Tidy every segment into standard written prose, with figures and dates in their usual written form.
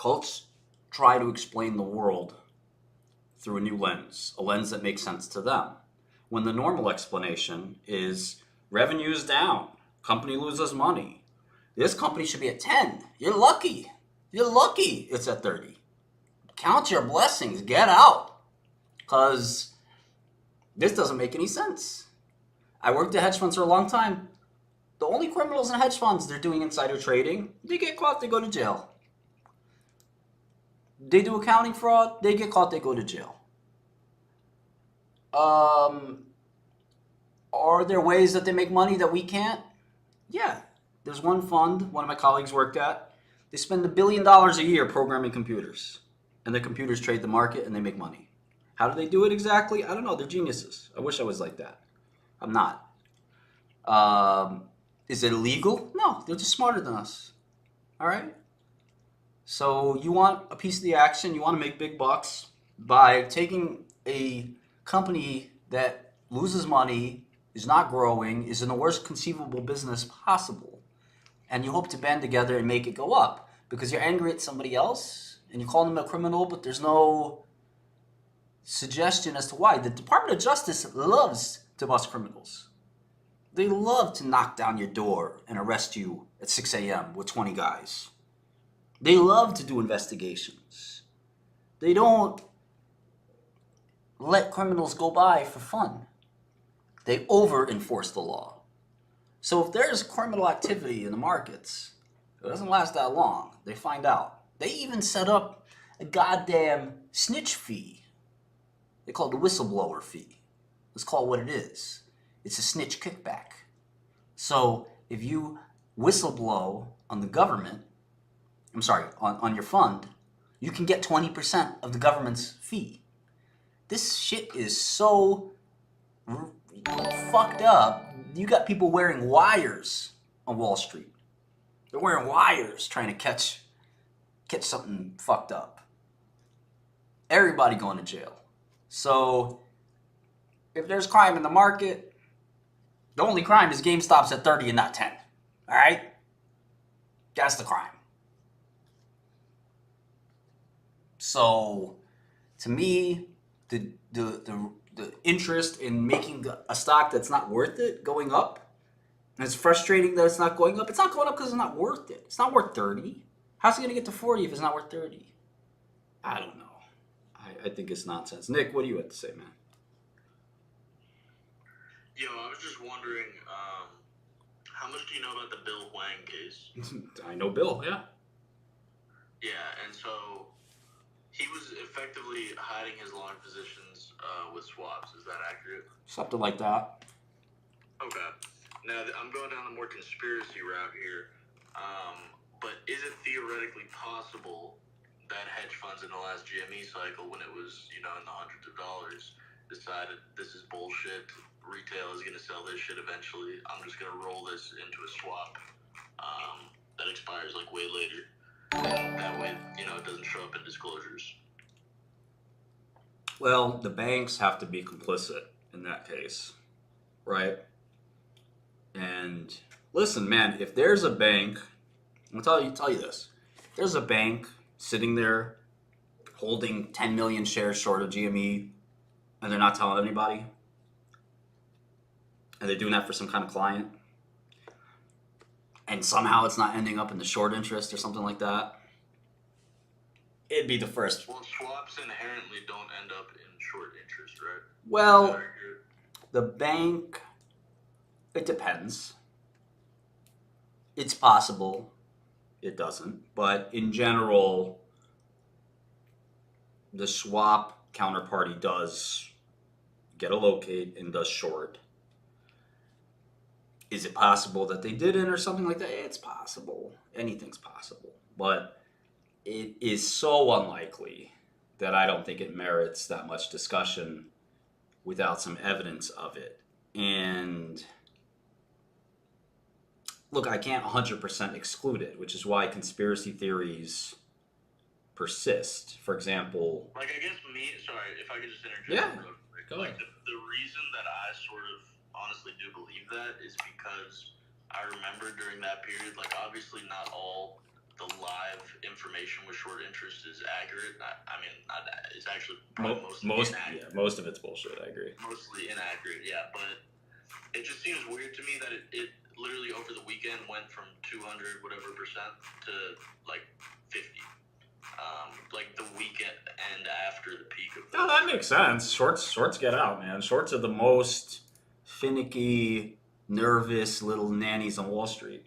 Cults try to explain the world through a new lens, a lens that makes sense to them. When the normal explanation is revenue is down, company loses money. This company should be at 10. You're lucky. You're lucky it's at 30. Count your blessings. Get out. Because this doesn't make any sense. I worked at hedge funds for a long time. The only criminals in hedge funds, they're doing insider trading. They get caught, they go to jail. They do accounting fraud, they get caught, they go to jail. Are there ways that they make money that we can't? Yeah. There's one fund one of my colleagues worked at. They spend $1 billion a year programming computers. And the computers trade the market and they make money. How do they do it exactly? I don't know. They're geniuses. I wish I was like that. I'm not. Is it illegal? No, they're just smarter than us. All right? So you want a piece of the action, you want to make big bucks by taking a company that loses money, is not growing, is in the worst conceivable business possible, and you hope to band together and make it go up because you're angry at somebody else and you call them a criminal, but there's no suggestion as to why. The Department of Justice loves to bust criminals. They love to knock down your door and arrest you at 6 a.m. with 20 guys. They love to do investigations. They don't let criminals go by for fun. They over-enforce the law. So if there's criminal activity in the markets, it doesn't last that long. They find out. They even set up a goddamn snitch fee. They call it the whistleblower fee. Let's call it what it is. It's a snitch kickback. So if you whistleblow on the government, on your fund, you can get 20% of the government's fee. This shit is so fucked up. You got people wearing wires on Wall Street. They're wearing wires trying to catch something fucked up. Everybody going to jail. So if there's crime in the market, the only crime is GameStop's at 30 and not 10. All right? That's the crime. So, to me, the interest in making a stock that's not worth it going up, and it's frustrating that it's not going up. It's not going up because it's not worth it. It's not worth 30. How's it going to get to 40 if it's not worth 30? I don't know. I think it's nonsense. Nick, what do you have to say, man? Yo, I was just wondering, how much do you know about the Bill Hwang case? I know Bill, yeah. Yeah, and so he was effectively hiding his long positions with swaps. Is that accurate? Something like that. Okay. Now, I'm going down the more conspiracy route here. But is it theoretically possible that hedge funds in the last GME cycle, when it was, in the hundreds of dollars, decided this is bullshit, retail is going to sell this shit eventually, I'm just going to roll this into a swap that expires like way later. And that way, it doesn't show up in disclosures. Well, the banks have to be complicit in that case, right? And listen, man, if there's a bank, I'll tell you this. If there's a bank sitting there holding 10 million shares short of GME and they're not telling anybody, and they're doing that for some kind of client, and somehow it's not ending up in the short interest or something like that, it'd be the first. Well, swaps inherently don't end up in short interest, right? Well, the bank, it depends. It's possible it doesn't, but in general, the swap counterparty does get a locate and does short. Is it possible that they didn't or something like that? It's possible. Anything's possible. But it is so unlikely that I don't think it merits that much discussion without some evidence of it. And look, I can't 100% exclude it, which is why conspiracy theories persist. For example... Like, I guess sorry, if I could just interject. Yeah, go ahead. The reason that I sort of honestly do believe that is because I remember during that period, like, obviously not all the live information with short interest is accurate. I mean, it's actually probably inaccurate. Most of it's bullshit. I agree. Mostly inaccurate, yeah. But it just seems weird to me that it literally over the weekend went from 200 whatever percent to like 50. Like the weekend and after the peak of. No, that makes sense. Shorts get out, man. Shorts are the most Finicky, nervous little nannies on Wall Street.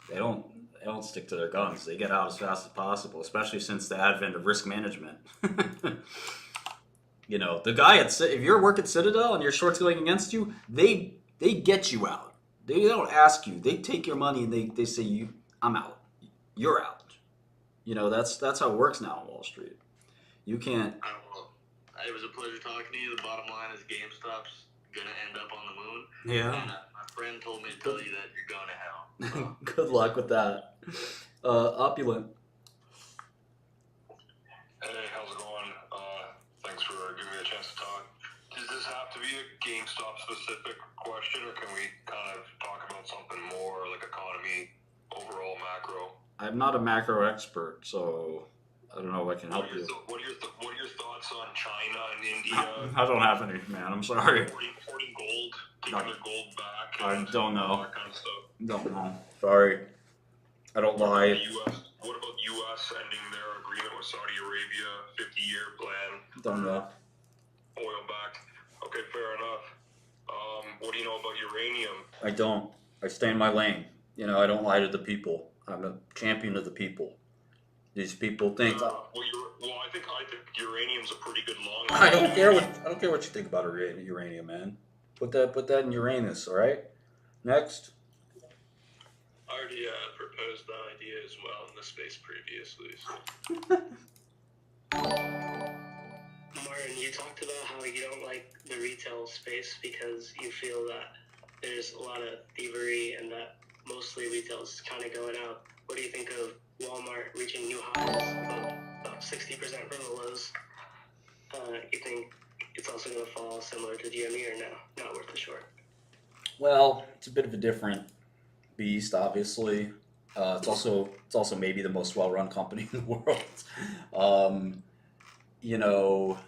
They don't stick to their guns. They get out as fast as possible, especially since the advent of risk management. You know, the guy if you're working Citadel and your short's going against you, they get you out. They don't ask you. They take your money and they say I'm out. You're out. You know, that's how it works now on Wall Street. You can't. I don't know. It was a pleasure talking to you. The bottom line is GameStop's gonna end up on the moon. Yeah. And my friend told me to tell you that you're going to hell. So. Good luck with that. Opulent. Hey, how's it going? Thanks for giving me a chance to talk. Does this have to be a GameStop specific question, or can we kind of talk about something more like economy, overall macro? I'm not a macro expert, so I don't know if I can help you. What are your thoughts on China and India? I don't have any, man. I'm sorry. Importing gold, taking their gold back. I don't know. All that kind of stuff. Don't know. Sorry. I don't lie. What about the U.S. ending their agreement with Saudi Arabia, 50-year plan? Don't know. Oil back. Okay, fair enough. What do you know about uranium? I don't. I stay in my lane. You know, I don't lie to the people. I'm a champion of the people. These people think. I think uranium's a pretty good long. I don't care what you think about uranium, man. Put that in Uranus, all right? Next. I already proposed that idea as well in the space previously. So. Martin, you talked about how you don't like the retail space because you feel that there's a lot of thievery and that mostly retail is kind of going out. What do you think of Walmart reaching new highs about 60% from the lows? You think it's also going to fall similar to GME or no? Not worth the short. Well, it's a bit of a different beast, obviously. It's also maybe the most well-run company in the world. You know,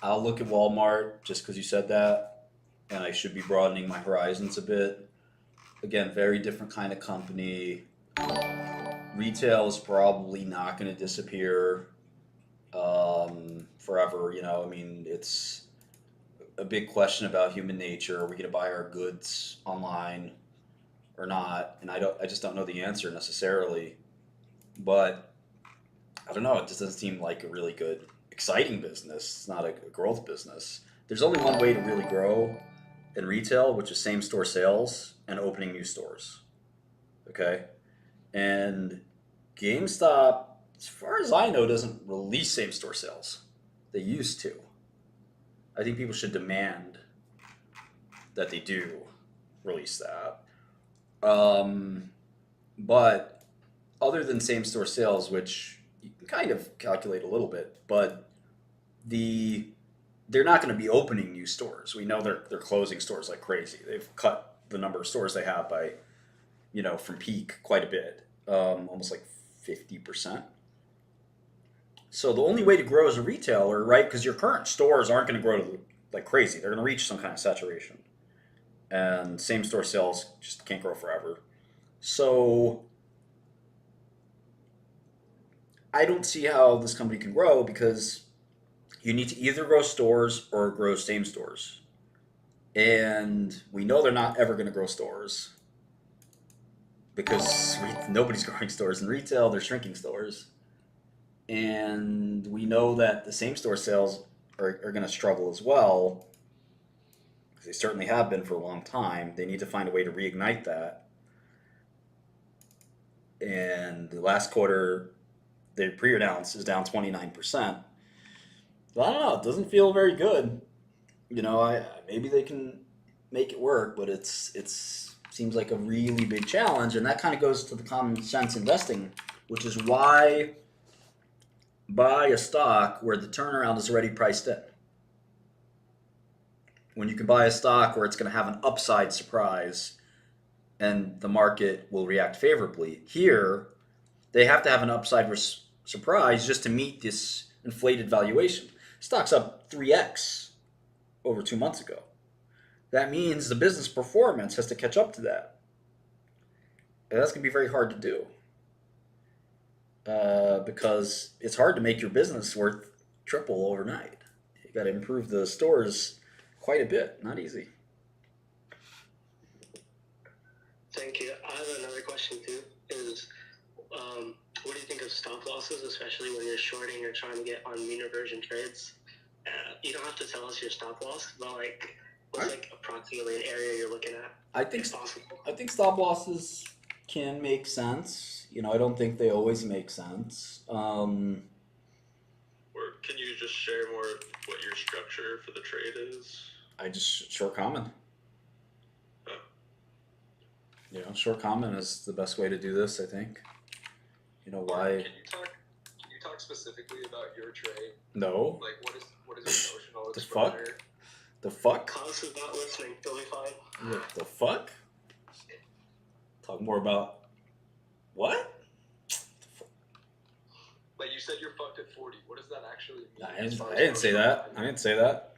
I'll look at Walmart just because you said that, and I should be broadening my horizons a bit. Again, very different kind of company. Retail is probably not going to disappear forever. You know, I mean, it's a big question about human nature. Are we going to buy our goods online or not? And I just don't know the answer necessarily. But I don't know. It just doesn't seem like a really good, exciting business. It's not a growth business. There's only one way to really grow in retail, which is same-store sales and opening new stores. Okay? And GameStop, as far as I know, doesn't release same-store sales. They used to. I think people should demand that they do release that. But other than same-store sales, which you can kind of calculate a little bit, but they're not going to be opening new stores. We know they're closing stores like crazy. They've cut the number of stores they have by, you know, from peak quite a bit, almost like 50%. So the only way to grow as a retailer, right, because your current stores aren't going to grow like crazy. They're going to reach some kind of saturation. And same-store sales just can't grow forever. So I don't see how this company can grow because you need to either grow stores or grow same stores. And we know they're not ever going to grow stores because nobody's growing stores in retail. They're shrinking stores. And we know that the same store sales are going to struggle as well, because they certainly have been for a long time. They need to find a way to reignite that. And the last quarter, they pre-announced is down 29%. But I don't know. It doesn't feel very good. You know, maybe they can make it work, but it seems like a really big challenge, and that kind of goes to the common sense investing, which is why buy a stock where the turnaround is already priced in. When you can buy a stock where it's going to have an upside surprise and the market will react favorably. Here, they have to have an upside surprise just to meet this inflated valuation. Stock's up 3x over 2 months ago. That means the business performance has to catch up to that. And that's going to be very hard to do because it's hard to make your business worth triple overnight. You got to improve the stores quite a bit. Not easy. Thank you. I have another question too. Is what do you think of stop losses, especially when you're shorting or trying to get on mean reversion trades? You don't have to tell us your stop loss, but like, what's like approximately an area you're looking at? I think if possible. I think stop losses can make sense. You know, I don't think they always make sense. Or can you just share more of what your structure for the trade is? I just short common. Oh. You know, short common is the best way to do this, I think. You know why? Can you talk specifically about your trade? No. Like what is your notional The fuck? exposure? The fuck? Klaus is not listening. He'll be fine. What the fuck? Talk more about what? Like you said you're fucked at 40. What does that actually mean? I didn't say that. I didn't say that.